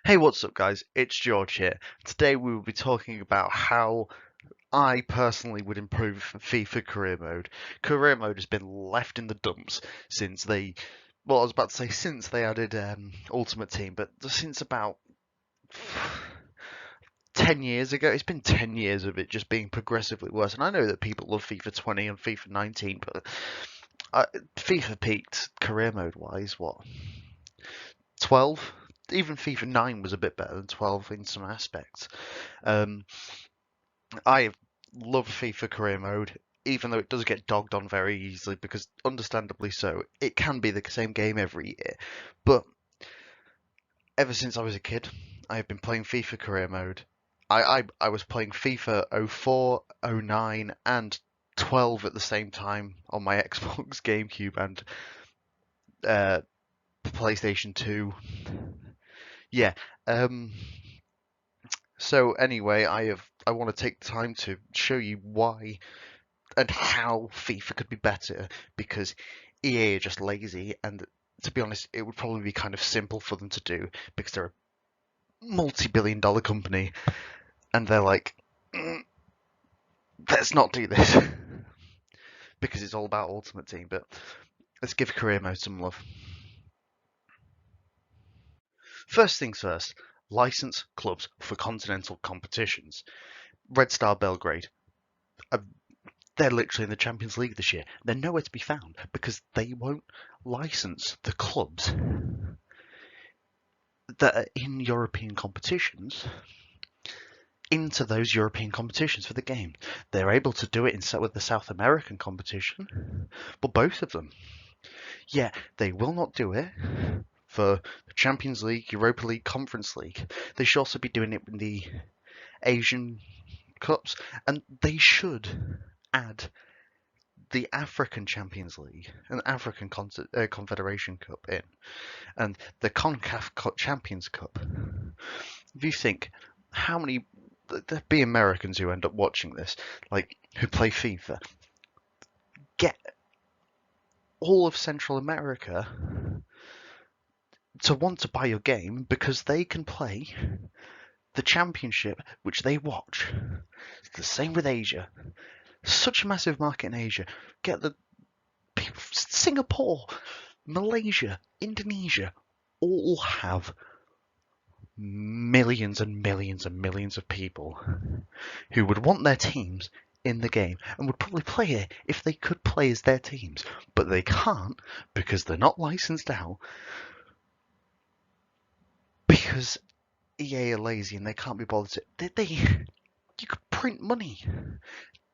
Hey, what's up, guys? It's George here. Today we will be talking about how I personally would improve FIFA career mode. Career mode has been left in the dumps since well, I was about to say since they added Ultimate Team, but since about 10 years ago. It's been 10 years of it just being progressively worse. And I know that people love FIFA 20 and FIFA 19, but FIFA peaked career mode wise, what? 12? Even FIFA 9 was a bit better than 12 in some aspects. Um, I love FIFA career mode, even though it does get dogged on very easily, because understandably so, it can be the same game every year. But ever since I was a kid, I have been playing FIFA career mode. I was playing FIFA 04, 09, and 12 at the same time on my Xbox, GameCube, and uh, PlayStation 2. Yeah. Um, so anyway, I want to take the time to show you why and how FIFA could be better, because EA are just lazy, and to be honest, it would probably be kind of simple for them to do because they're a multi-billion-dollar company, and they're like, let's not do this because it's all about Ultimate Team. But let's give career mode some love. First things first, license clubs for continental competitions. Red Star Belgrade, uh, they're literally in the Champions League this year. They're nowhere to be found because they won't license the clubs that are in European competitions into those European competitions for the game. They're able to do it with the South American competition, but both of them. Yeah, they will not do it for the Champions League, Europa League, Conference League. They should also be doing it in the Asian Cups, and they should add the African Champions League and African Confederation Cup in, and the CONCACAF Champions Cup. If you think how many there'd be Americans who end up watching this, like who play FIFA, get all of Central America to want to buy your game because they can play the championship which they watch. It's the same with Asia. Such a massive market in Asia. Get the people, Singapore, Malaysia, Indonesia, all have millions and millions and millions of people who would want their teams in the game and would probably play it if they could play as their teams, but they can't because they're not licensed out, because EA are lazy and they can't be bothered to. You could print money.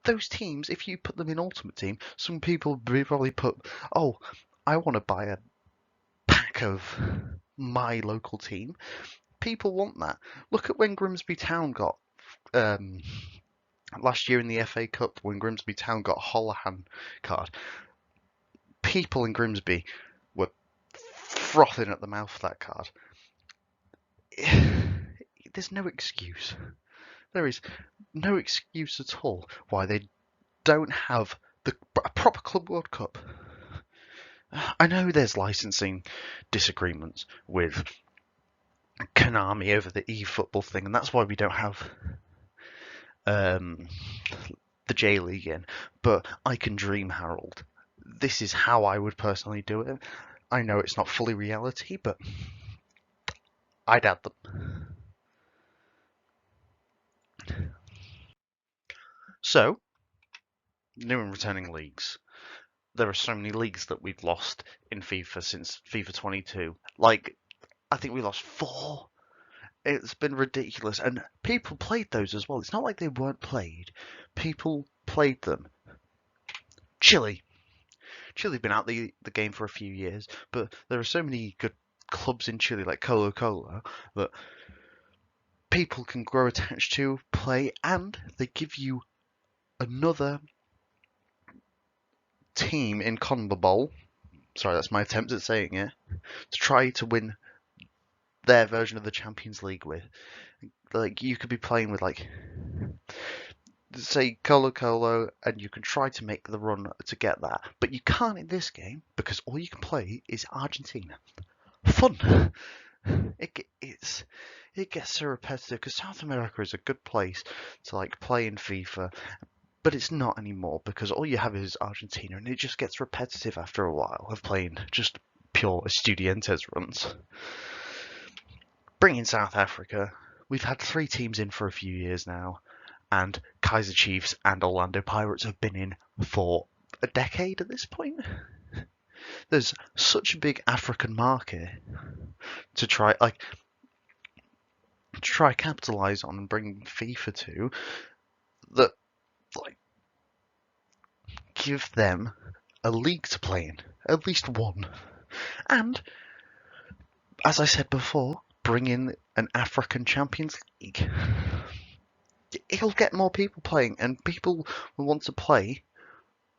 Those teams, if you put them in Ultimate Team, some people would probably put, oh, I want to buy a pack of my local team. People want that. Look at when Grimsby Town got last year in the FA Cup, when Grimsby Town got Holohan card. People in Grimsby were frothing at the mouth for that card. There's no excuse. There is no excuse at all why they don't have a proper Club World Cup. I know there's licensing disagreements with Konami over the eFootball thing, and that's why we don't have the J League in. But I can dream, Harold. This is how I would personally do it. I know it's not fully reality, but I'd add them. So, new and returning leagues. There are so many leagues that we've lost in FIFA since FIFA 22. Like, I think we lost 4. It's been ridiculous, and people played those as well. It's not like they weren't played. People played them. Chile have been out the game for a few years, but there are so many good clubs in Chile, like Colo Colo, that people can grow attached to, play, and they give you another team in CONMEBOL. Sorry, that's my attempt at saying it. To try to win their version of the Champions League with. Like, you could be playing with, like, say Colo Colo, and you can try to make the run to get that, but you can't in this game because all you can play is Argentina. Fun. it gets so repetitive because South America is a good place to like play in FIFA, but it's not anymore because all you have is Argentina, and it just gets repetitive after a while of playing just pure Estudiantes runs. Bring in South Africa. We've had 3 teams in for a few years now, and Kaiser Chiefs and Orlando Pirates have been in for a decade at this point. There's such a big African market to try capitalize on and bring FIFA to, that like give them a league to play in, at least one. And as I said before, bring in an African Champions League. It'll get more people playing, and people will want to play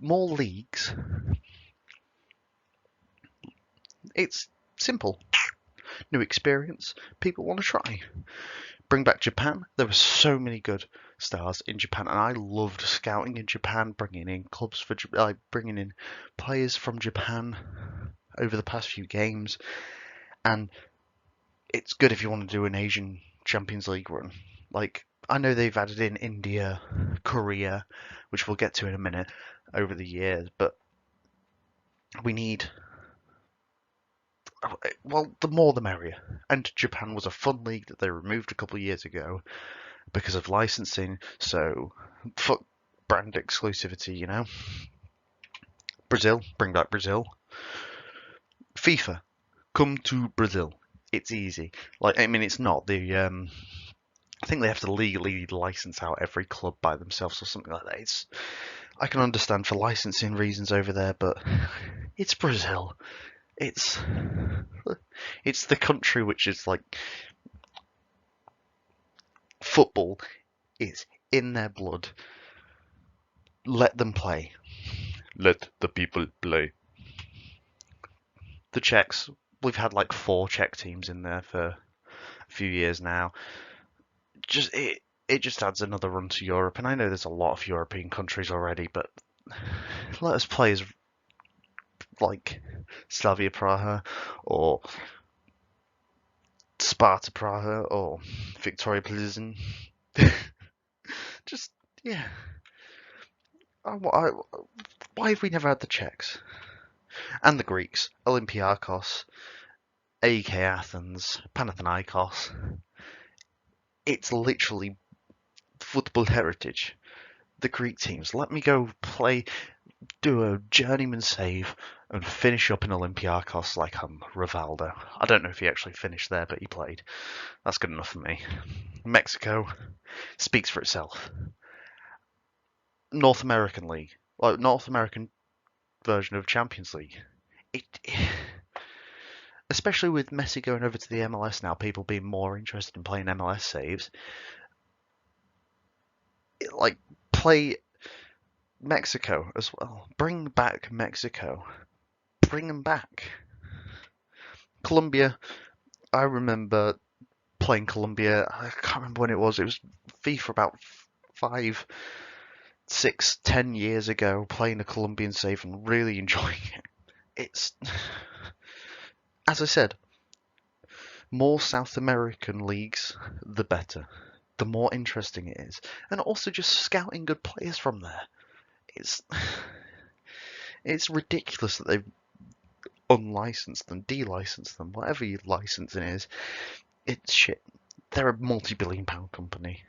more leagues. It's simple. New experience. People want to try. Bring back Japan. There were so many good stars in Japan, and I loved scouting in Japan, bringing in clubs for bringing in players from Japan over the past few games. And it's good if you want to do an Asian Champions League run. Like, I know they've added in India, Korea, which we'll get to in a minute, over the years, but we need, well, the more the merrier. And Japan was a fun league that they removed a couple of years ago because of licensing, so fuck brand exclusivity, you know? Brazil, bring back Brazil. FIFA, come to Brazil. It's easy. Like, I mean, it's not. I think they have to legally license out every club by themselves or something like that. I can understand for licensing reasons over there, but it's Brazil. It's the country which is like, football is in their blood. Let them play. Let the people play. The Czechs, we've had like 4 Czech teams in there for a few years now. It just adds another run to Europe, and I know there's a lot of European countries already, but let us play as like Slavia Praha or Sparta Praha or Victoria Plzeň. Just, yeah. Why have we never had the Czechs? And the Greeks, Olympiakos, AEK Athens, Panathinaikos. It's literally football heritage. The Greek teams, let me go play, do a journeyman save, and finish up in Olympiakos like I'm Rivaldo. I don't know if he actually finished there, but he played. That's good enough for me. Mexico speaks for itself. North American League, like North American version of Champions League. Especially with Messi going over to the MLS now, people being more interested in playing MLS saves. Like, play Mexico as well. Bring back Mexico. Bring them back. Colombia, I remember playing Colombia. I can't remember when it was. It was FIFA about 5, 6, 10 years ago, playing a Colombian save and really enjoying it. It's, as I said, more South American leagues, the better. The more interesting it is. And also just scouting good players from there. It's ridiculous that they've unlicensed them, delicensed them, whatever your licensing is. It's shit. They're a multi-billion-pound company.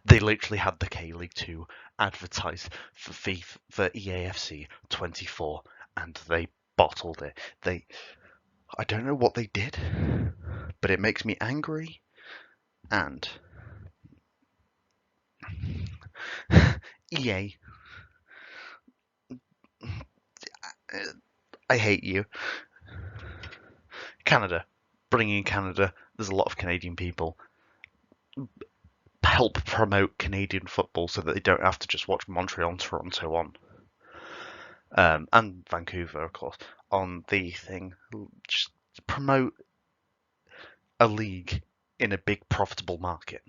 They literally had the K-League 2 advertised for FIFA, for EAFC 24, and they bottled it. I don't know what they did, but it makes me angry, and EA, I hate you. Canada, bringing in Canada, there's a lot of Canadian people. Help promote Canadian football so that they don't have to just watch Montreal and Toronto on. And Vancouver, of course, on the thing. Just promote a league in a big profitable market.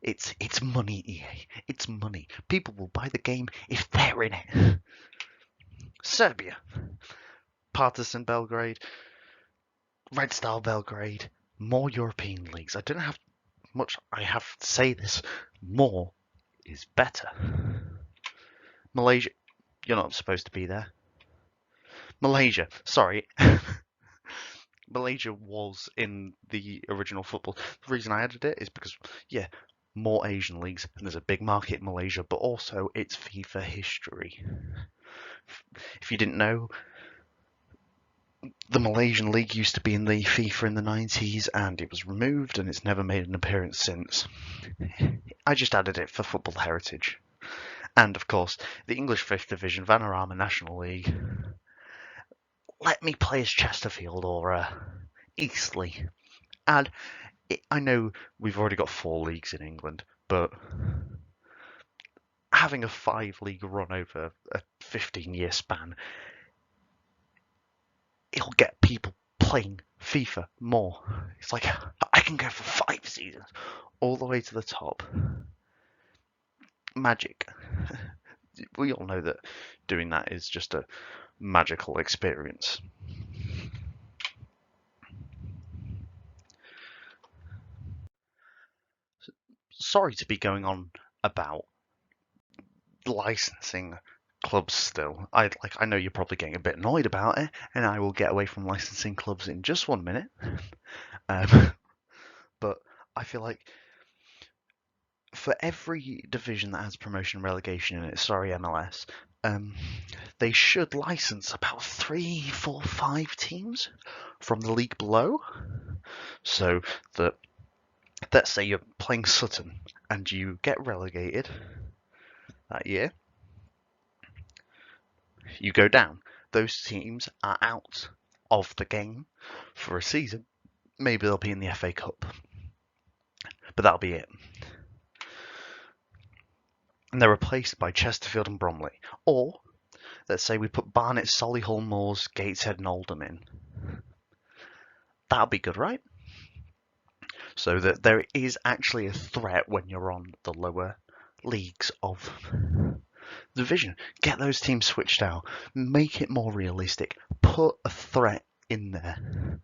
It's money, EA. It's money. People will buy the game if they're in it. Serbia. Partizan Belgrade. Red Star Belgrade. More European leagues. I don't know how much I have to say this. More is better. Malaysia, you're not supposed to be there. Malaysia, sorry. Malaysia was in the original football. The reason I added it is because, yeah, more Asian leagues, and there's a big market in Malaysia, but also it's FIFA history. If you didn't know, the Malaysian league used to be in the FIFA in the 90s, and it was removed, and it's never made an appearance since. I just added it for football heritage. And, of course, the English 5th Division, Vanarama National League. Let me play as Chesterfield or Eastleigh. And I know we've already got 4 leagues in England, but having a 5-league run over a 15-year span, it'll get people playing FIFA more. It's like, I can go for 5 seasons all the way to the top. Magic. We all know that doing that is just a magical experience. Sorry to be going on about licensing clubs still. I know you're probably getting a bit annoyed about it, and I will get away from licensing clubs in just 1 minute. But I feel like for every division that has promotion and relegation in it, sorry MLS, they should license about 3, 4, 5 teams from the league below. So that, let's say you're playing Sutton and you get relegated that year, you go down. Those teams are out of the game for a season. Maybe they'll be in the FA Cup, but that'll be it. And they're replaced by Chesterfield and Bromley. Or, let's say we put Barnet, Solihull, Moors, Gateshead and Oldham in. That'll be good, right? So that there is actually a threat when you're on the lower leagues of the division. Get those teams switched out. Make it more realistic. Put a threat in there.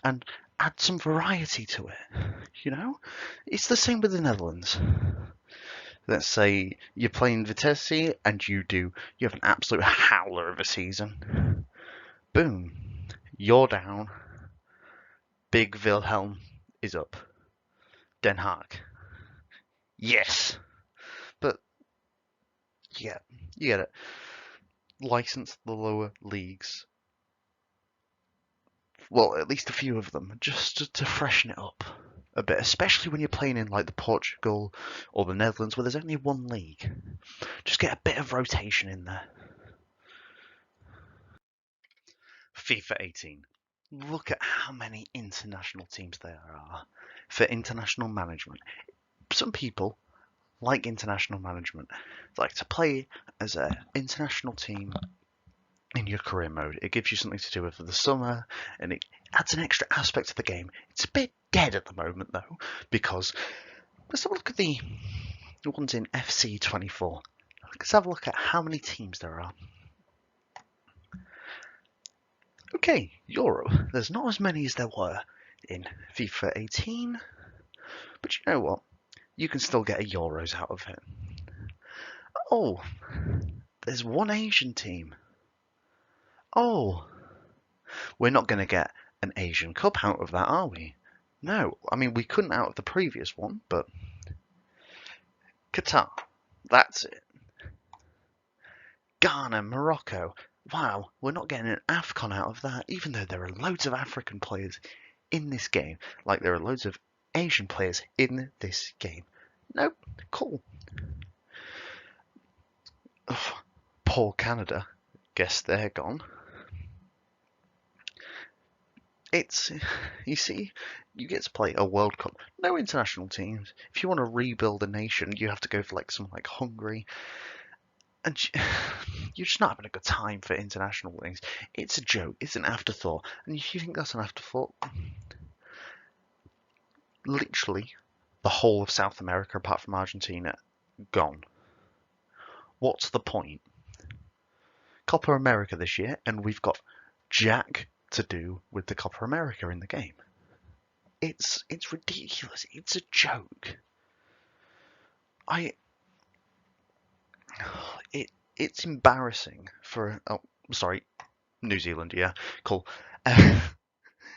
And add some variety to it. You know? It's the same with the Netherlands. Let's say you're playing Vitesse and you have an absolute howler of a season. Boom. You're down. Big Wilhelm is up. Den Haag. Yes. But, yeah, you get it. License the lower leagues. Well, at least a few of them, just to freshen it up a bit, especially when you're playing in like the Portugal or the Netherlands where there's only 1 league. Just get a bit of rotation in there. FIFA 18. Look at how many international teams there are for international management. Some people like international management. They like to play as an international team in your career mode. It gives you something to do with the summer, and it adds an extra aspect to the game. It's a bit dead at the moment, though, because let's have a look at the ones in FC 24. Let's have a look at how many teams there are. Okay, Euro. There's not as many as there were in FIFA 18, but you know what? You can still get a Euros out of it. Oh, there's 1 Asian team. Oh, we're not going to get an Asian Cup out of that, are we? No, I mean, we couldn't out of the previous one, but Qatar, that's it. Ghana, Morocco. Wow, we're not getting an AFCON out of that, even though there are loads of African players in this game, like there are loads of Asian players in this game. Nope, cool. Ugh, poor Canada. Guess they're gone. You see, you get to play a World Cup. No international teams. If you want to rebuild a nation, you have to go for like someone like Hungary. And you're just not having a good time for international things. It's a joke. It's an afterthought. And you think that's an afterthought? Literally, the whole of South America, apart from Argentina, gone. What's the point? Copa America this year, and we've got jack to do with the Copa America in the game. It's ridiculous. It's a joke. It's embarrassing for sorry, New Zealand, yeah, cool.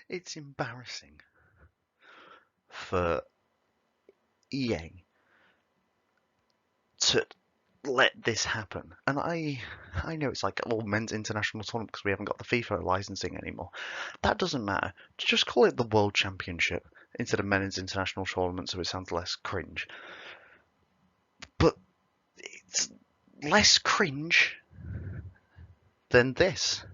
It's embarrassing for EA to let this happen. And I know it's like all men's international tournament because we haven't got the FIFA licensing anymore. That doesn't matter. Just call it the World Championship instead of men's international tournament so it sounds less cringe. But it's less cringe than this.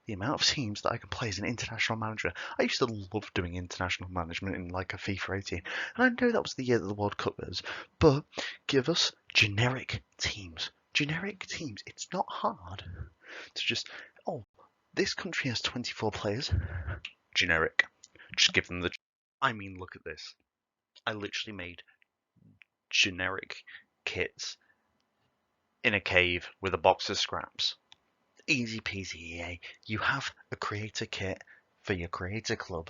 The amount of teams that I can play as an international manager. I used to love doing international management in like a FIFA 18. And I know that was the year that the World Cup was. But give us generic teams. Generic teams. It's not hard to just, oh, this country has 24 players. Generic. Just give them the... I mean, look at this. I literally made generic kits in a cave with a box of scraps. Easy peasy, EA. You have a creator kit for your creator club.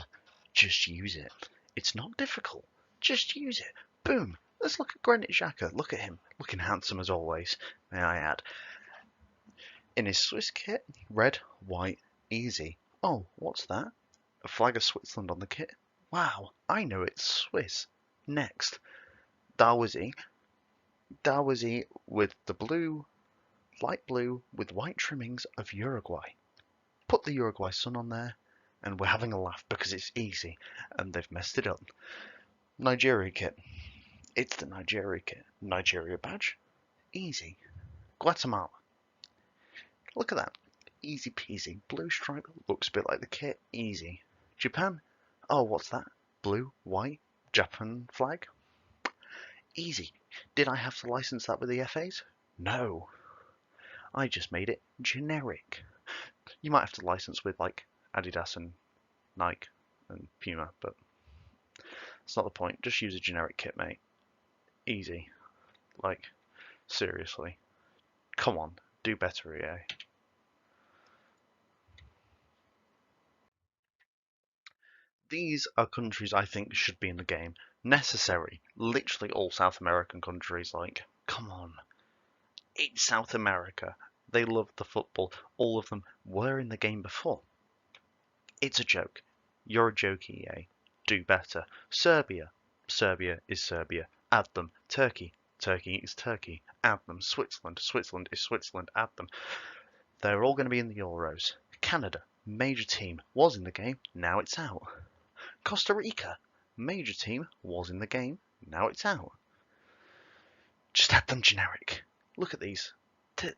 Just use it. It's not difficult. Just use it. Boom. Let's look at Granit Xhaka. Look at him. Looking handsome as always, may I add. In his Swiss kit, red, white, easy. Oh, what's that? A flag of Switzerland on the kit? Wow, I know it's Swiss. Next, Dawizi. Dawizi with the blue, light blue with white trimmings of Uruguay. Put the Uruguay sun on there and we're having a laugh because it's easy and they've messed it up. Nigeria kit. It's the Nigeria kit. Nigeria badge. Easy. Guatemala. Look at that. Easy peasy. Blue stripe. Looks a bit like the kit. Easy. Japan. Oh, what's that? Blue, white, Japan flag. Easy. Did I have to license that with the FAs? No. I just made it generic. You might have to license with like Adidas and Nike and Puma, but that's not the point. Just use a generic kit, mate. Easy. Like, seriously. Come on, do better, EA. These are countries I think should be in the game. Necessary. Literally all South American countries, like, come on. It's South America. They love the football. All of them were in the game before. It's a joke. You're a joke, EA. Do better. Serbia. Serbia is Serbia. Add them. Turkey. Turkey is Turkey. Add them. Switzerland. Switzerland is Switzerland. Add them. They're all going to be in the Euros. Canada. Major team. Was in the game. Now it's out. Costa Rica. Major team. Was in the game. Now it's out. Just add them generic. Look at these. They're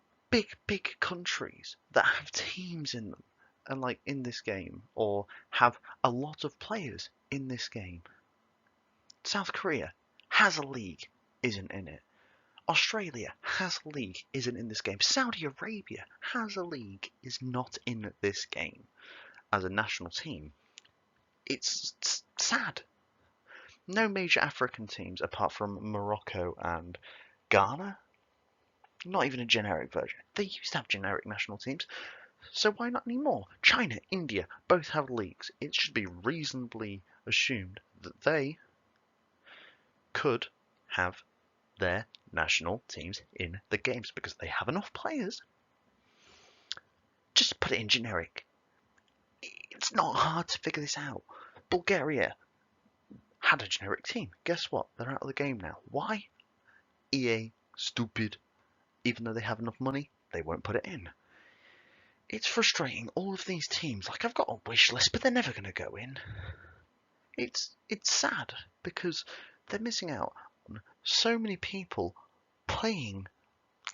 big countries that have teams in them. And like in this game, or have a lot of players in this game. South Korea has a league, isn't in it. Australia has a league, isn't in this game. Saudi Arabia has a league, is not in this game as a national team. It's sad. No major African teams apart from Morocco and Ghana. Not even a generic version. They used to have generic national teams. So why not anymore? China, India, both have leagues. It should be reasonably assumed that they could have their national teams in the games because they have enough players. Just put it in generic. It's not hard to figure this out. Bulgaria had a generic team. Guess what? They're out of the game now. Why? EA, stupid. Even though they have enough money, they won't put it in. It's frustrating, all of these teams, like I've got a wish list, but they're never going to go in. It's sad, because they're missing out on so many people playing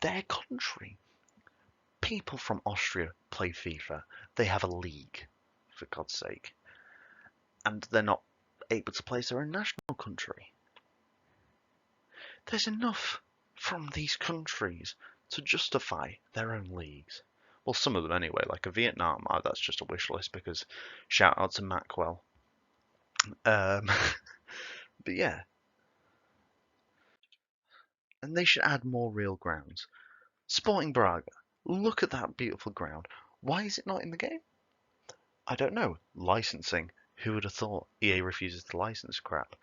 their country. People from Austria play FIFA. They have a league, for God's sake. And they're not able to play as their own national country. There's enough from these countries to justify their own leagues. Well, some of them anyway, like a Vietnam, that's just a wish list because shout out to Macwell. But yeah. And they should add more real grounds. Sporting Braga, look at that beautiful ground. Why is it not in the game? I don't know. Licensing. Who would have thought EA refuses to license crap?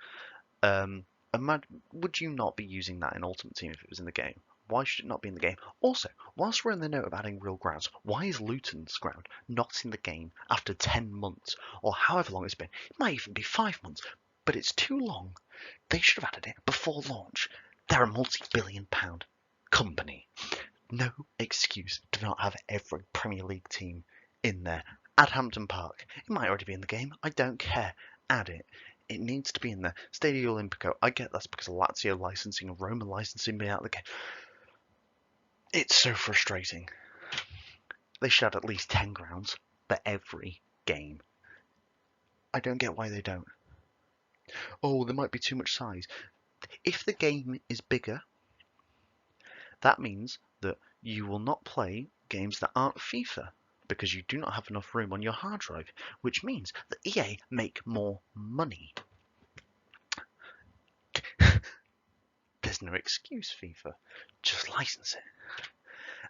Would you not be using that in Ultimate Team if it was in the game? Why should it not be in the game? Also, whilst we're in the note of adding real grounds, why is Luton's ground not in the game after 10 months, or however long it's been? It might even be 5 months, but it's too long. They should have added it before launch. They're a multi-billion-pound company. No excuse to not have every Premier League team in there. Add Hampton Park. It might already be in the game. I don't care. Add it. It needs to be in there. Stadio Olimpico. I get that's because of Lazio licensing and Roma licensing me out of the game. It's so frustrating. They should have at least 10 grounds for every game. I don't get why they don't. Oh, there might be too much size. If the game is bigger, that means that you will not play games that aren't FIFA because you do not have enough room on your hard drive, which means that EA make more money. There's no excuse, FIFA. Just license it.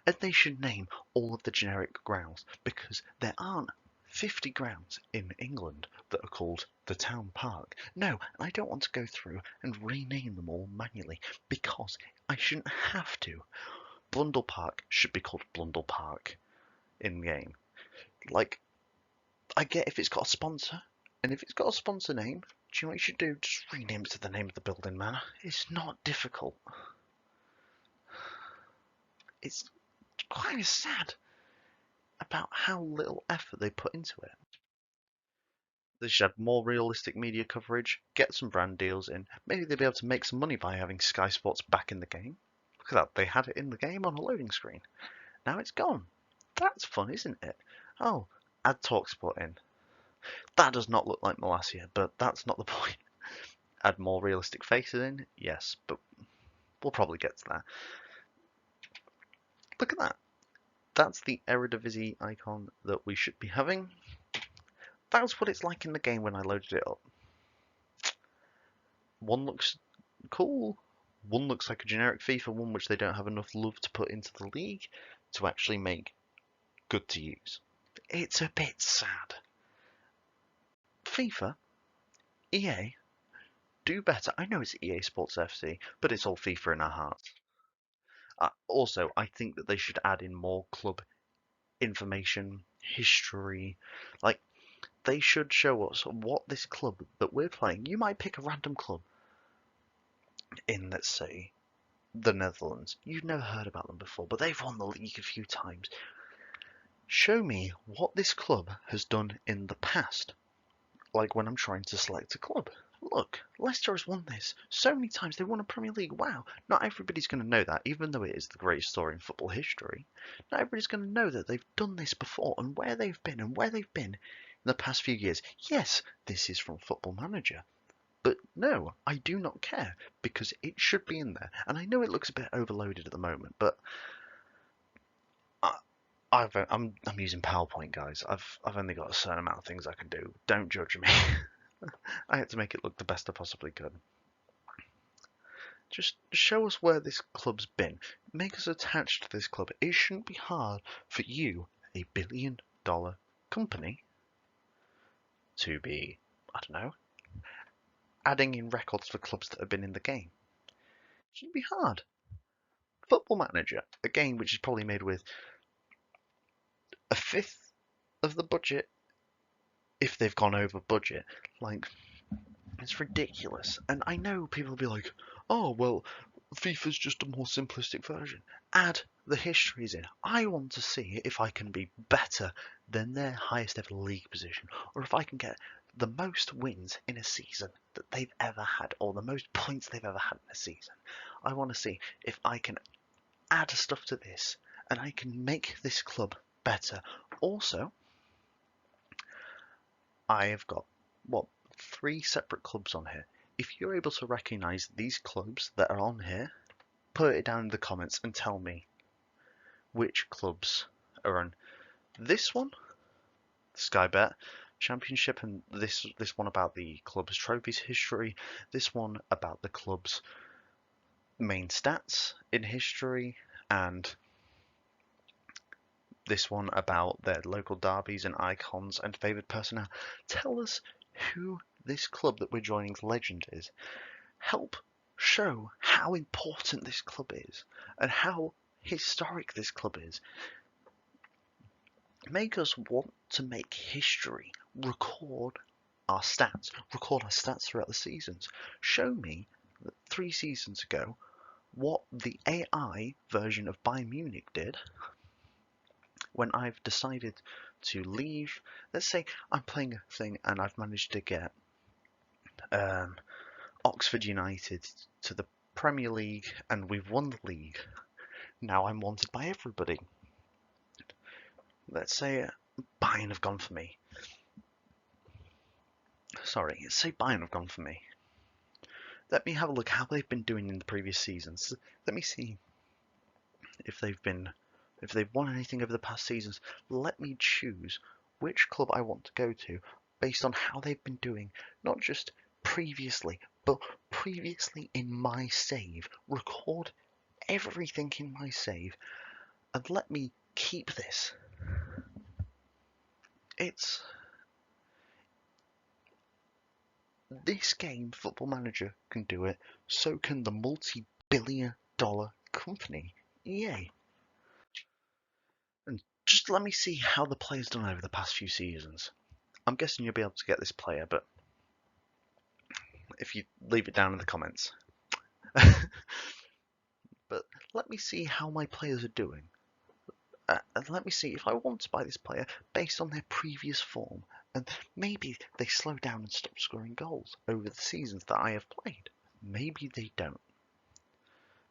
And they should name all of the generic grounds because there aren't 50 grounds in England that are called the Town Park. No, I don't want to go through and rename them all manually because I shouldn't have to. Blundell Park should be called Blundell Park in the game. Like, I get if it's got a sponsor, and if it's got a sponsor name, do you know what you should do? Just rename it to the name of the building, man. It's not difficult. It's quite sad about how little effort they put into it. They should have more realistic media coverage, get some brand deals in. Maybe they'll be able to make some money by having Sky Sports back in the game. Look at that, they had it in the game on a loading screen. Now it's gone. That's fun, isn't it? Oh, add TalkSport in. That does not look like Malasia, but that's not the point. Add more realistic faces in? Yes, but we'll probably get to that. Look at that. That's the Eredivisie icon that we should be having. That's what it's like in the game when I loaded it up. One looks cool. One looks like a generic FIFA one, which they don't have enough love to put into the league to actually make good to use. It's a bit sad. FIFA, EA, do better. I know it's EA Sports FC, but it's all FIFA in our hearts. Also, I think that they should add in more club information, history. Like, they should show us what this club that we're playing. You might pick a random club in, let's say, the Netherlands. You've never heard about them before, but they've won the league a few times. Show me what this club has done in the past. Like when I'm trying to select a club. Look, Leicester has won this so many times. They won a Premier League. Wow. Not everybody's going to know that, even though it is the greatest story in football history. Not everybody's going to know that they've done this before and where they've been in the past few years. Yes, this is from Football Manager. But no, I do not care because it should be in there. And I know it looks a bit overloaded at the moment, but I'm using PowerPoint, guys. I've only got a certain amount of things I can do. Don't judge me. I had to make it look the best I possibly could. Just show us where this club's been. Make us attached to this club. It shouldn't be hard for you, a billion-dollar company, to be, I don't know, adding in records for clubs that have been in the game. It shouldn't be hard. Football Manager, a game which is probably made with a fifth of the budget if they've gone over budget. Like, it's ridiculous. And I know people will be like, oh, well, FIFA's just a more simplistic version. Add the histories in. I want to see if I can be better than their highest ever league position, or if I can get the most wins in a season that they've ever had, or the most points they've ever had in a season. I want to see if I can add stuff to this, and I can make this club better. Also, I have got, 3 separate clubs on here. If you're able to recognise these clubs that are on here, put it down in the comments and tell me which clubs are on this one, Sky Bet Championship, and this one about the club's trophies history, this one about the club's main stats in history, and this one about their local derbies and icons and favoured personnel. Tell us who this club that we're joining's legend is. Help show how important this club is and how historic this club is. Make us want to make history, record our stats throughout the seasons. Show me that 3 seasons ago what the AI version of Bayern Munich did when I've decided to leave. Let's say I'm playing a thing and I've managed to get Oxford United to the Premier League and we've won the league. Now I'm wanted by everybody. Let's say Bayern have gone for me. Sorry, let's say Bayern have gone for me. Let me have a look how they've been doing in the previous seasons. Let me see if they've won anything over the past seasons. Let me choose which club I want to go to based on how they've been doing, not just previously, but previously in my save. Record everything in my save and let me keep this. This game, Football Manager, can do it, so can the multi-billion-dollar company, EA. And just let me see how the player's done over the past few seasons. I'm guessing you'll be able to get this player, but if you leave it down in the comments. But let me see how my players are doing. And let me see if I want to buy this player based on their previous form. And maybe they slow down and stop scoring goals over the seasons that I have played. Maybe they don't.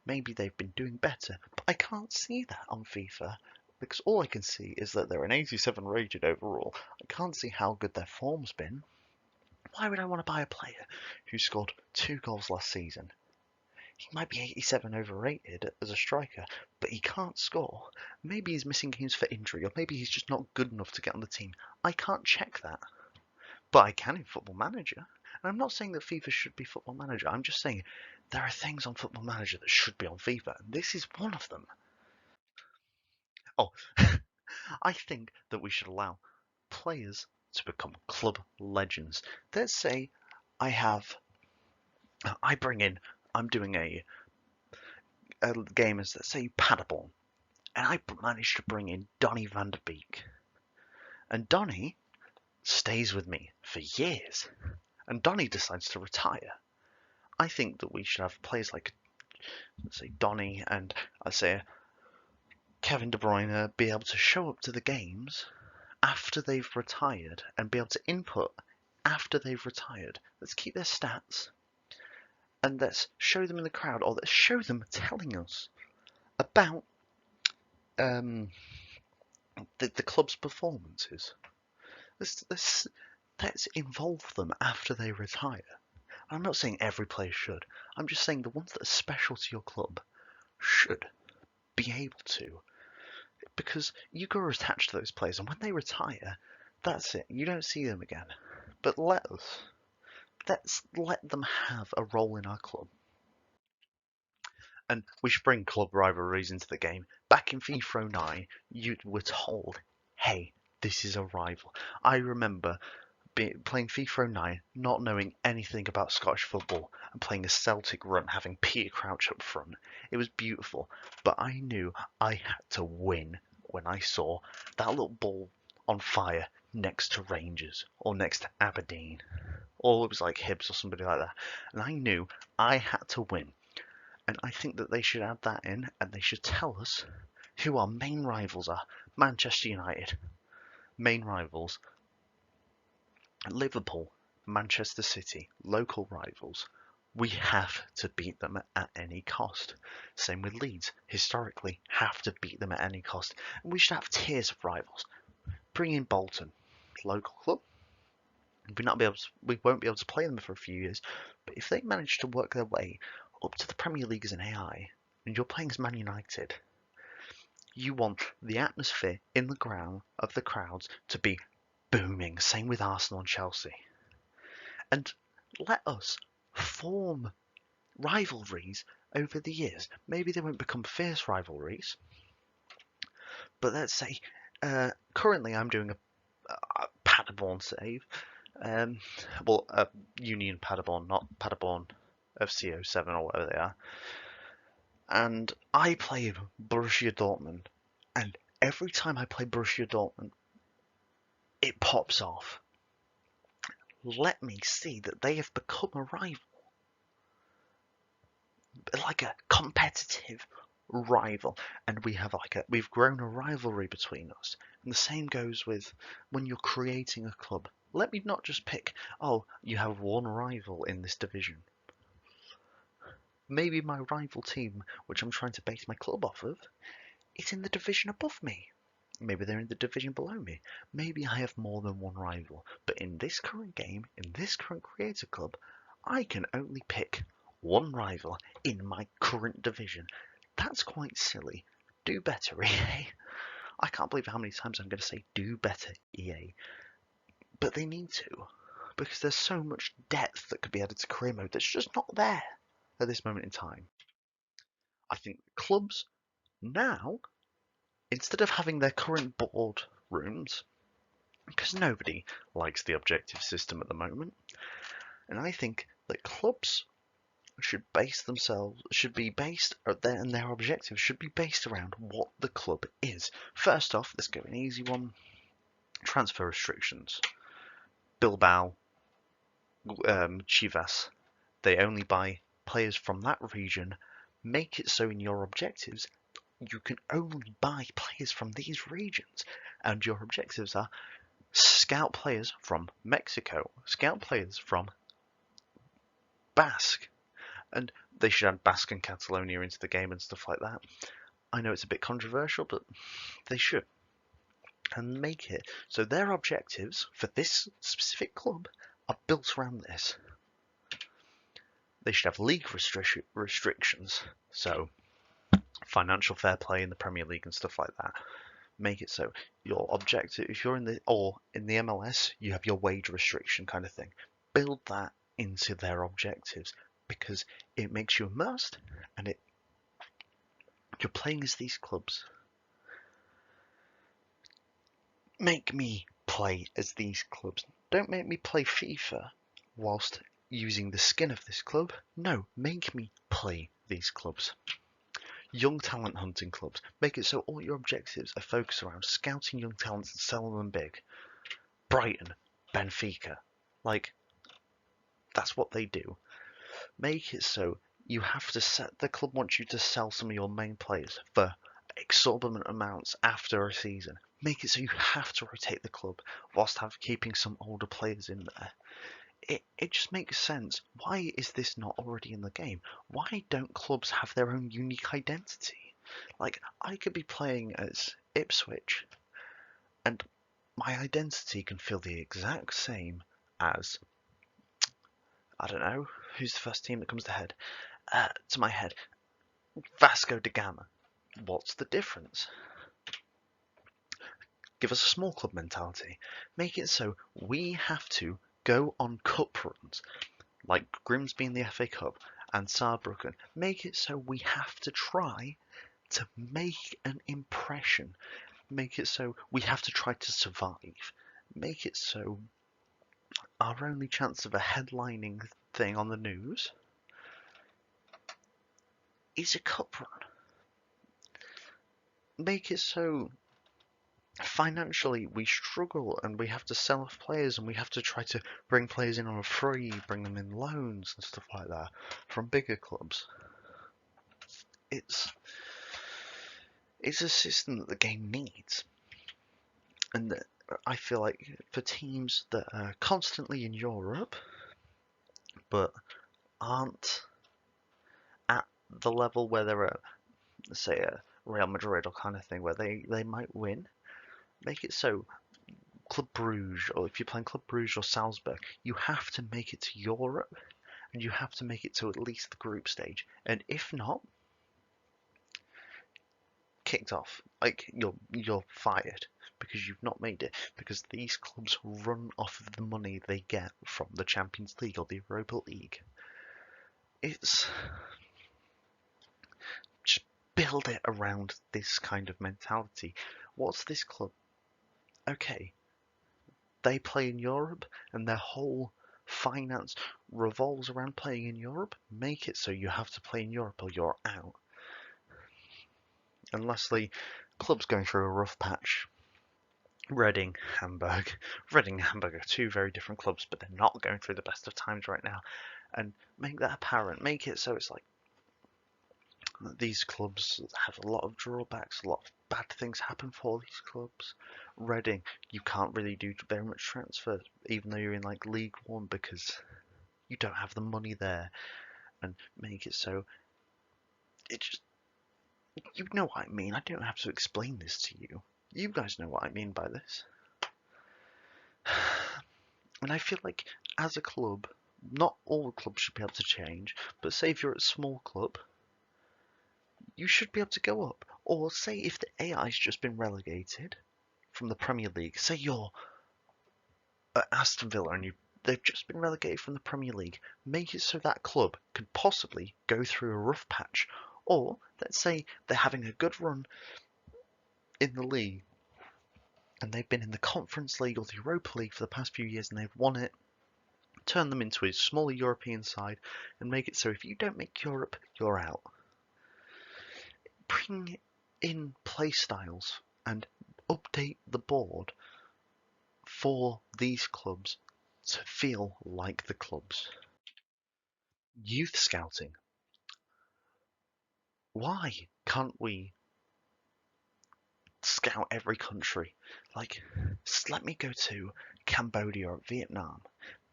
Maybe they've been doing better, but I can't see that on FIFA because all I can see is that they're an 87 rated overall. I can't see how good their form's been. Why would I want to buy a player who scored 2 goals last season? He might be 87 overrated as a striker, but he can't score. Maybe he's missing games for injury, or maybe he's just not good enough to get on the team. I can't check that. But I can in Football Manager. And I'm not saying that FIFA should be Football Manager. I'm just saying there are things on Football Manager that should be on FIFA. And this is one of them. Oh, I think that we should allow players to become club legends. Let's say I'm doing a game as, let's say, Paderborn. And I managed to bring in Donny van der Beek. And Donny stays with me for years. And Donny decides to retire. I think that we should have players like, let's say, Donny and, I'd say, Kevin De Bruyne be able to show up to the games after they've retired and be able to input after they've retired. Let's keep their stats and let's show them in the crowd, or let's show them telling us about the club's performances. Let's involve them after they retire. I'm not saying every player should. I'm just saying the ones that are special to your club should be able to. Because you grow attached to those players, and when they retire, that's it. You don't see them again. But let's let them have a role in our club. And we should bring club rivalries into the game. Back in FIFA 09, you were told, hey, this is a rival. I remember playing FIFA 09, not knowing anything about Scottish football, and playing a Celtic run, having Peter Crouch up front. It was beautiful, but I knew I had to win when I saw that little ball on fire next to Rangers, or next to Aberdeen, or it was like Hibs or somebody like that. And I knew I had to win. And I think that they should add that in, and they should tell us who our main rivals are. Manchester United, main rivals. Liverpool, Manchester City, local rivals. We have to beat them at any cost. Same with Leeds, historically have to beat them at any cost. And we should have tiers of rivals. Bring in Bolton, local club. We won't be able to play them for a few years, but if they manage to work their way up to the Premier League as an AI, and you're playing as Man United, you want the atmosphere in the ground of the crowds to be booming. Same with Arsenal and Chelsea. And let us form rivalries over the years. Maybe they won't become fierce rivalries, but let's say currently I'm doing a Paderborn save. Um, well, Union Paderborn, not Paderborn FC07 or whatever they are. And I play Borussia Dortmund, and every time I play Borussia Dortmund, it pops off. Let me see that they have become a rival, like a competitive rival, and we've grown a rivalry between us. And the same goes with when you're creating a club. Let me not just pick, oh, you have one rival in this division. Maybe my rival team, which I'm trying to base my club off of, is in the division above me. Maybe they're in the division below me. Maybe I have more than one rival. But in this current game, in this current creator club, I can only pick one rival in my current division. That's quite silly. Do better, EA. I can't believe how many times I'm going to say do better, EA. But they need to. Because there's so much depth that could be added to career mode that's just not there at this moment in time. I think clubs now, instead of having their current board rooms, because nobody likes the objective system at the moment, and I think that clubs should be based, and their objectives should be based around what the club is. First off, let's go an easy one: transfer restrictions. Bilbao, Chivas, they only buy players from that region. Make it so in your objectives you can only buy players from these regions, and your objectives are scout players from Mexico, scout players from Basque, and they should add Basque and Catalonia into the game and stuff like that. I know it's a bit controversial, but they should. And make it so their objectives for this specific club are built around this. They should have league restrictions, so financial fair play in the Premier League and stuff like that. Make it so your objective, if you're in the MLS, you have your wage restriction kind of thing. Build that into their objectives because it makes you immersed, and you're playing as these clubs. Make me play as these clubs. Don't make me play FIFA whilst using the skin of this club. No, make me play these clubs. Young talent hunting clubs. Make it so all your objectives are focused around scouting young talents and selling them big. Brighton, Benfica. Like, that's what they do. Make it so the club wants you to sell some of your main players for exorbitant amounts after a season. Make it so you have to rotate the club whilst keeping some older players in there. It just makes sense. Why is this not already in the game? Why don't clubs have their own unique identity? Like, I could be playing as Ipswich, and my identity can feel the exact same as, I don't know, who's the first team that comes to my head? Vasco da Gama. What's the difference? Give us a small club mentality. Make it so we have to go on cup runs, like Grimsby in the FA Cup and Saarbrücken. Make it so we have to try to make an impression. Make it so we have to try to survive. Make it so our only chance of a headlining thing on the news is a cup run. Make it so financially we struggle and we have to sell off players and we have to try to bring players in on a free, bring them in loans and stuff like that from bigger clubs. It's a system that the game needs, and that I feel like for teams that are constantly in Europe but aren't at the level where they're at, say, a Real Madrid or kind of thing, where they might win, make it so Club Bruges, or if you're playing Club Bruges or Salzburg, you have to make it to Europe, and you have to make it to at least the group stage. And if not, kicked off. Like, you're fired because you've not made it. Because these clubs run off of the money they get from the Champions League or the Europa League. It's just build it around this kind of mentality. What's this club? Okay, they play in Europe and their whole finance revolves around playing in Europe, make it so you have to play in Europe or you're out. Unless the club's going through a rough patch. Reading, Hamburg. Reading and Hamburg are two very different clubs, but they're not going through the best of times right now. And make that apparent. Make it so it's like these clubs have a lot of drawbacks, a lot of bad things happen for these clubs. Reading, you can't really do very much transfer, even though you're in like League One, because you don't have the money there. And make it so it just, you know what I mean. I don't have to explain this to you. You guys know what I mean by this. And I feel like as a club, not all clubs should be able to change, but say if you're a small club, you should be able to go up. Or say if the AI's just been relegated from the Premier League, say you're at Aston Villa and they've just been relegated from the Premier League, make it so that club could possibly go through a rough patch. Or let's say they're having a good run in the league and they've been in the Conference League or the Europa League for the past few years and they've won it. Turn them into a smaller European side and make it so if you don't make Europe, you're out. Bring in play styles and update the board for these clubs to feel like the clubs. Youth scouting. Why can't we scout every country? Like, let me go to Cambodia or Vietnam.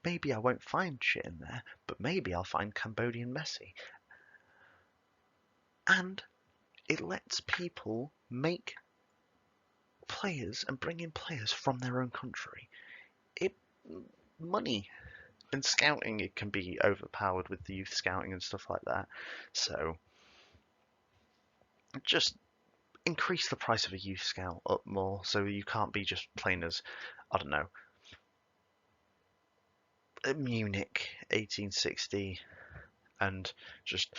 Maybe I won't find shit in there, but maybe I'll find Cambodian Messi. And it lets people make players and bring in players from their own country. Money and scouting, it can be overpowered with the youth scouting and stuff like that. So just increase the price of a youth scout up more, so you can't be just playing as, I don't know, Munich 1860 and just,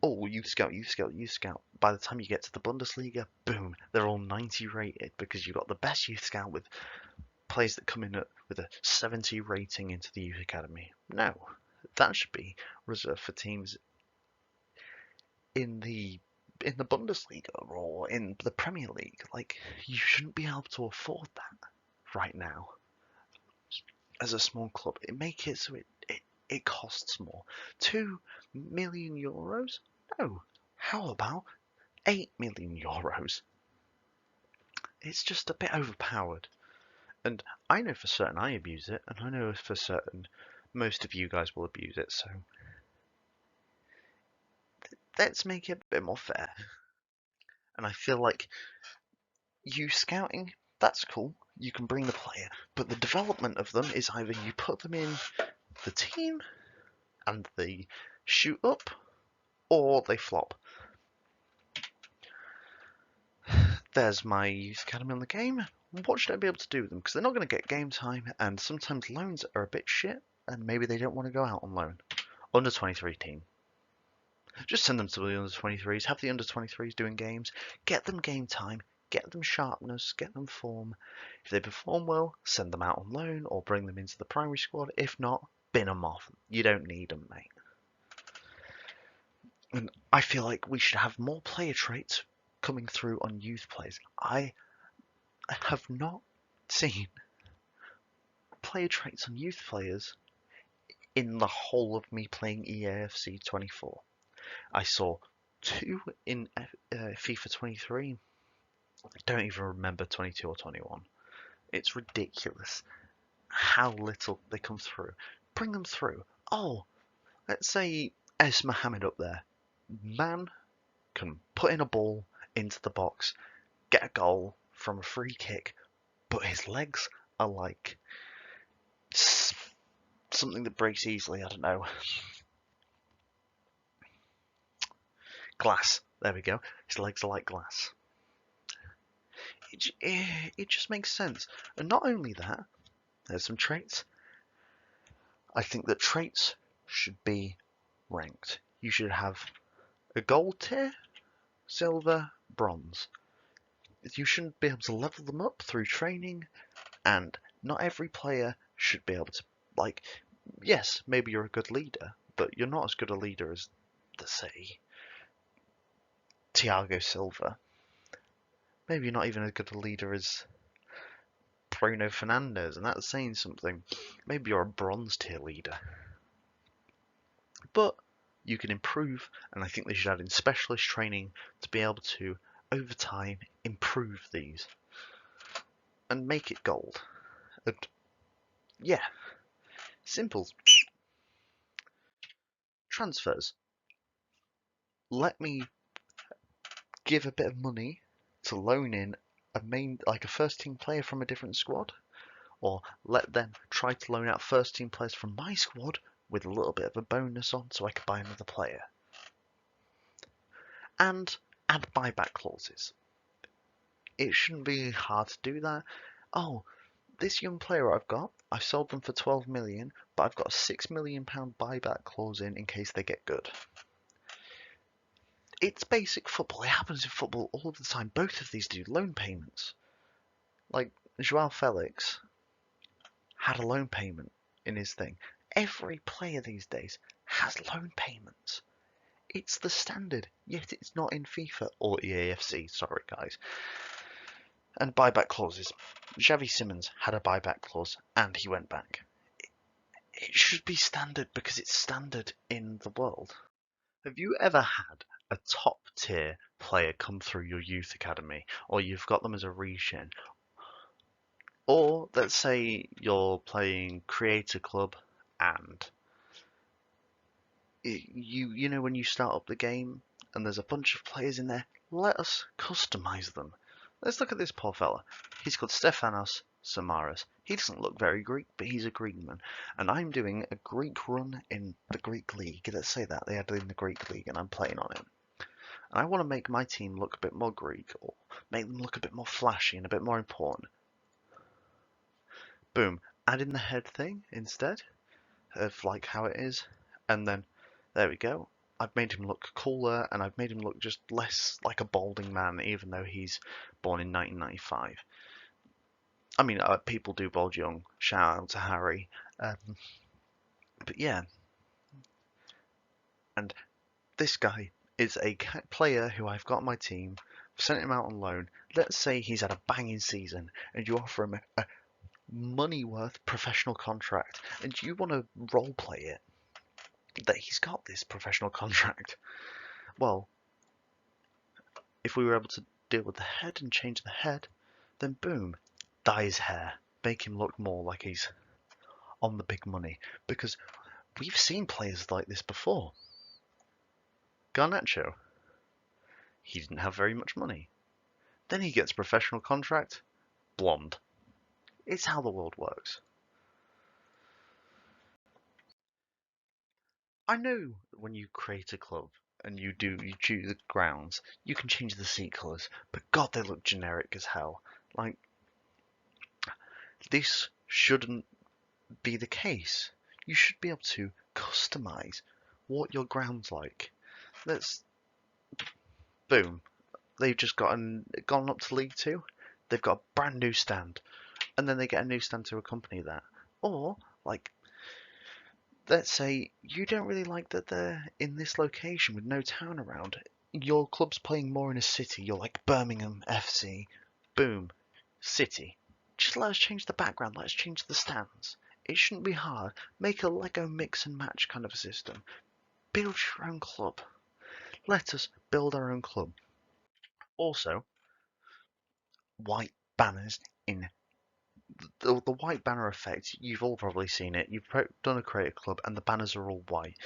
oh, youth scout, youth scout, youth scout. By the time you get to the Bundesliga, boom, they're all 90 rated because you've got the best youth scout with players that come in with a 70 rating into the youth academy. No, that should be reserved for teams in the Bundesliga or in the Premier League. Like, you shouldn't be able to afford that right now. As a small club, make it so it costs more. 2 million euros? No. How about 8 million euros? It's just a bit overpowered. And I know for certain I abuse it, and I know for certain most of you guys will abuse it, so let's make it a bit more fair. And I feel like you scouting, that's cool. You can bring the player, but the development of them is either you put them in the team and they shoot up, or they flop. There's my youth academy on the game. What should I be able to do with them? Because they're not going to get game time, and sometimes loans are a bit shit, and maybe they don't want to go out on loan. Under 23 team. Just send them to the under 23s. Have the under 23s doing games. Get them game time. Get them sharpness. Get them form. If they perform well, send them out on loan or bring them into the primary squad. If not, bin them off. You don't need them, mate. And I feel like we should have more player traits coming through on youth players. I have not seen player traits on youth players in the whole of me playing EAFC 24. I saw 2 in FIFA 23. I don't even remember 22 or 21. It's ridiculous how little they come through. Bring them through. Oh, let's say Es Mohammed up there. Man can put in a ball into the box, get a goal from a free kick, but his legs are like something that breaks easily. I don't know. Glass. There we go. His legs are like glass. It just makes sense. And not only that, there's some traits. I think that traits should be ranked. You should have a gold tier, silver, bronze. You shouldn't be able to level them up through training and Not every player should be able to, like, yes, maybe you're a good leader, but you're not as good a leader as, let's say, Thiago Silva. Maybe you're not even as good a leader as Bruno Fernandes, and that's saying something. Maybe you're a bronze tier leader. But you can improve, and I think they should add in specialist training to be able to, over time, improve these and make it gold. And yeah, simple. Transfers. Let me give a bit of money to loan in like a first team player from a different squad, or let them try to loan out first team players from my squad with a little bit of a bonus on so I can buy another player. And add buyback clauses. It shouldn't be hard to do that. Oh, this young player I've sold them for 12 million, but I've got a £6 million buyback clause in case they get good. It's basic football. It happens in football all the time. Both of these do loan payments. Like, Joao Felix had a loan payment in his thing. Every player these days has loan payments. It's the standard, yet it's not in FIFA or EAFC. Sorry, guys. And buyback clauses. Xavi Simons had a buyback clause and he went back. It should be standard because it's standard in the world. Have you ever had a top tier player come through your youth academy, or you've got them as a regen, or let's say you're playing Creator Club and you know when you start up the game and there's a bunch of players in there, let us customize them. Let's look at this poor fella. He's called Stefanos Samaras. He doesn't look very Greek, but he's a Greekman. And I'm doing a Greek run in the Greek League. Let's say that they had it in the Greek League and I'm playing on it. And I want to make my team look a bit more Greek, or make them look a bit more flashy and a bit more important. Boom. Add in the head thing instead of like how it is. And then, there we go. I've made him look cooler, and I've made him look just less like a balding man, even though he's born in 1995. I mean, people do bald young. Shout out to Harry. But yeah. And this guy is a player who I've got on my team. I've sent him out on loan. Let's say he's had a banging season, and you offer him a money worth professional contract, and you want to role play it that he's got this professional contract. Well, if we were able to deal with the head and change the head, then boom, dye his hair, make him look more like he's on the big money. Because we've seen players like this before. Garnacho, he didn't have very much money. Then he gets a professional contract, blonde. It's how the world works. I know when you create a club and you choose the grounds, you can change the seat colours, but God, they look generic as hell. Like, this shouldn't be the case. You should be able to customize what your ground's like. Boom. They've just gone up to League 2. They've got a brand new stand, and then they get a new stand to accompany that. Or, like, let's say you don't really like that they're in this location with no town around. Your club's playing more in a city. You're like Birmingham FC. Boom. City. Just let us change the background. Let's change the stands. It shouldn't be hard. Make a Lego mix and match kind of a system. Build your own club. Let us build our own club. Also, white banners in the white banner effect. You've all probably seen it. You've done a creative club and the banners are all white.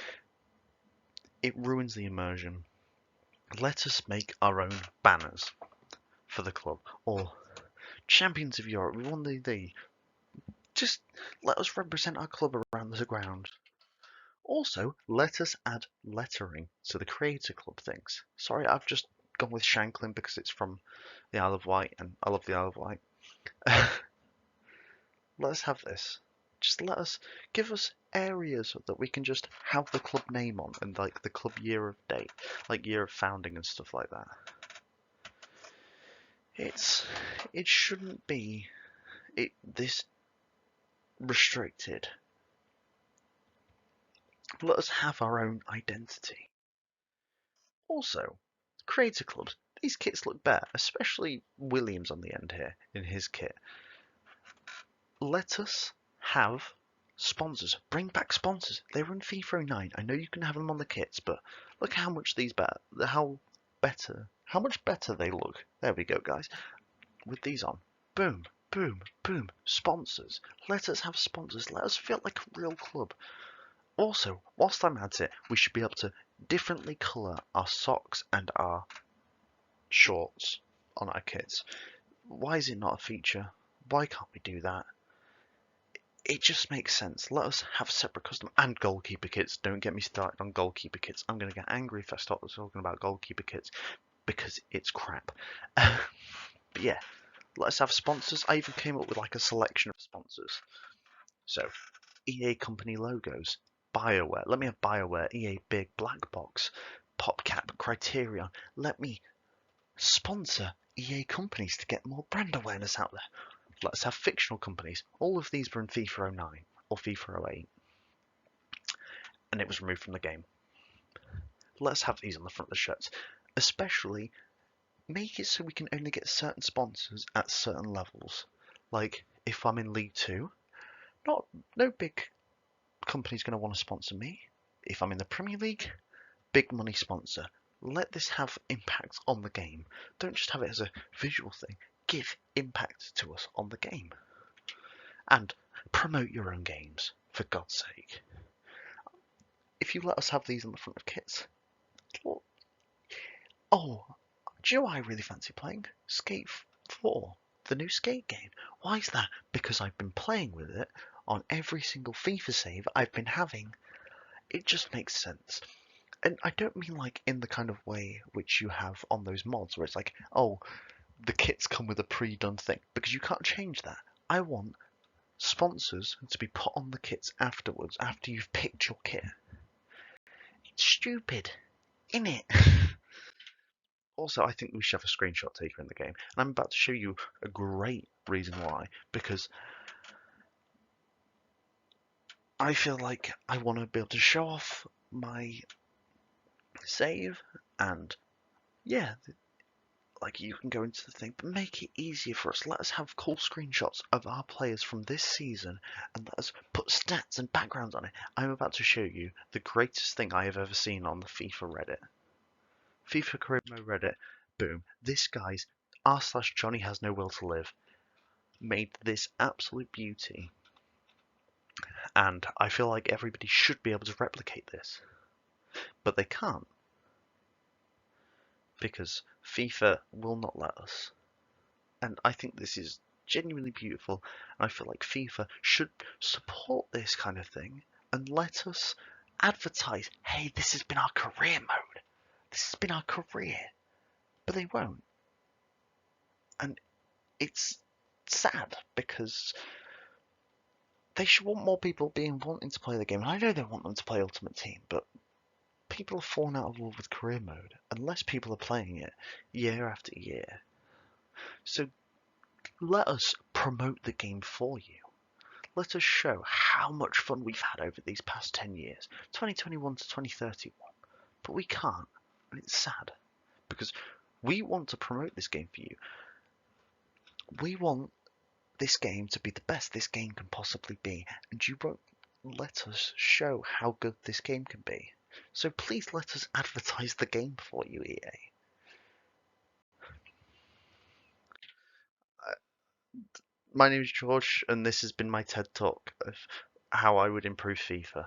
It ruins the immersion. Let us make our own banners for the club. Or Champions of Europe. We won the league. Just let us represent our club around the ground. Also, let us add lettering to the Creator Club things. Sorry, I've just gone with Shanklin because it's from the Isle of Wight, and I love the Isle of Wight. Let us have this. Just give us areas that we can just have the club name on, and like the club year of date, like year of founding and stuff like that. It shouldn't be this restricted. Let us have our own identity. Also, creator clubs. These kits look better, especially Williams on the end here in his kit. Let us have sponsors. Bring back sponsors. They were in FIFA 09. I know you can have them on the kits, but look how much how much better they look. There we go, guys. With these on. Boom, boom, boom. Sponsors. Let us have sponsors. Let us feel like a real club. Also, whilst I'm at it, we should be able to differently colour our socks and our shorts on our kits. Why is it not a feature? Why can't we do that? It just makes sense. Let us have separate custom and goalkeeper kits. Don't get me started on goalkeeper kits. I'm going to get angry if I start talking about goalkeeper kits because it's crap. But yeah, let us have sponsors. I even came up with like a selection of sponsors. So, EA company logos, BioWare. Let me have BioWare, EA Big, Black Box, PopCap, Criterion. Let me sponsor EA companies to get more brand awareness out there. Let's have fictional companies. All of these were in FIFA 09 or FIFA 08, and it was removed from the game. Let's have these on the front of the shirts. Especially, make it so we can only get certain sponsors at certain levels. Like, if I'm in League 2, no big company's going to want to sponsor me. If I'm in the Premier League, big money sponsor. Let this have impact on the game. Don't just have it as a visual thing. Give impact to us on the game. And promote your own games, for God's sake. If you let us have these on the front of kits. Oh, do you know what I really fancy playing? Skate 4, the new Skate game. Why is that? Because I've been playing with it on every single FIFA save I've been having. It just makes sense. And I don't mean like in the kind of way which you have on those mods where it's like, oh, the kits come with a pre-done thing, because you can't change that. I want sponsors to be put on the kits afterwards, after you've picked your kit. It's stupid, innit? Also, I think we should have a screenshot taker in the game, and I'm about to show you a great reason why, because I feel like I want to be able to show off my save, and yeah, like you can go into the thing, but make it easier for us. Let us have cool screenshots of our players from this season, and let us put stats and backgrounds on it. I'm about to show you the greatest thing I have ever seen on the FIFA Reddit. FIFA Career Mode Reddit. Boom. This guy's r/Jonnyhasnowilltolive made this absolute beauty, and I feel like everybody should be able to replicate this, but they can't because FIFA will not let us. And I think this is genuinely beautiful, and I feel like FIFA should support this kind of thing and let us advertise, hey, this has been our career mode, this has been our career, but they won't. And it's sad because they should want more people wanting to play the game. And I know they want them to play Ultimate Team, but people have fallen out of love with career mode unless people are playing it year after year. So let us promote the game for you. Let us show how much fun we've had over these past 10 years, 2021 to 2031. But we can't, and it's sad, because we want to promote this game for you. We want this game to be the best this game can possibly be, and you won't let us show how good this game can be. So please let us advertise the game for you, EA. My name is George, and this has been my TED Talk of how I would improve FIFA.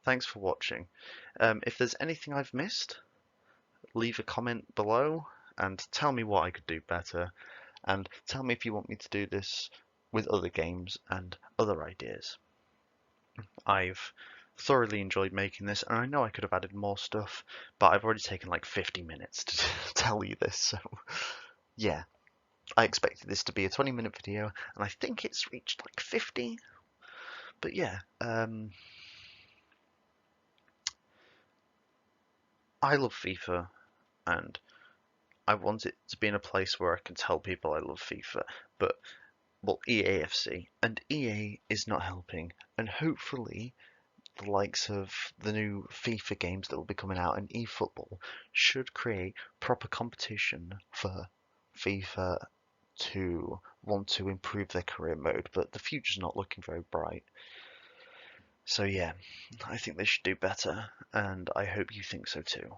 Thanks for watching. If there's anything I've missed, leave a comment below and tell me what I could do better, and tell me if you want me to do this with other games and other ideas. I've thoroughly enjoyed making this, and I know I could have added more stuff, but I've already taken like 50 minutes to tell you this, so yeah. I expected this to be a 20-minute video, and I think it's reached like 50. But yeah, I love FIFA, and I want it to be in a place where I can tell people I love FIFA, but well, EAFC, and EA is not helping. And hopefully, the likes of the new FIFA games that will be coming out and eFootball should create proper competition for FIFA to want to improve their career mode, but the future's not looking very bright. So yeah, I think they should do better, and I hope you think so too.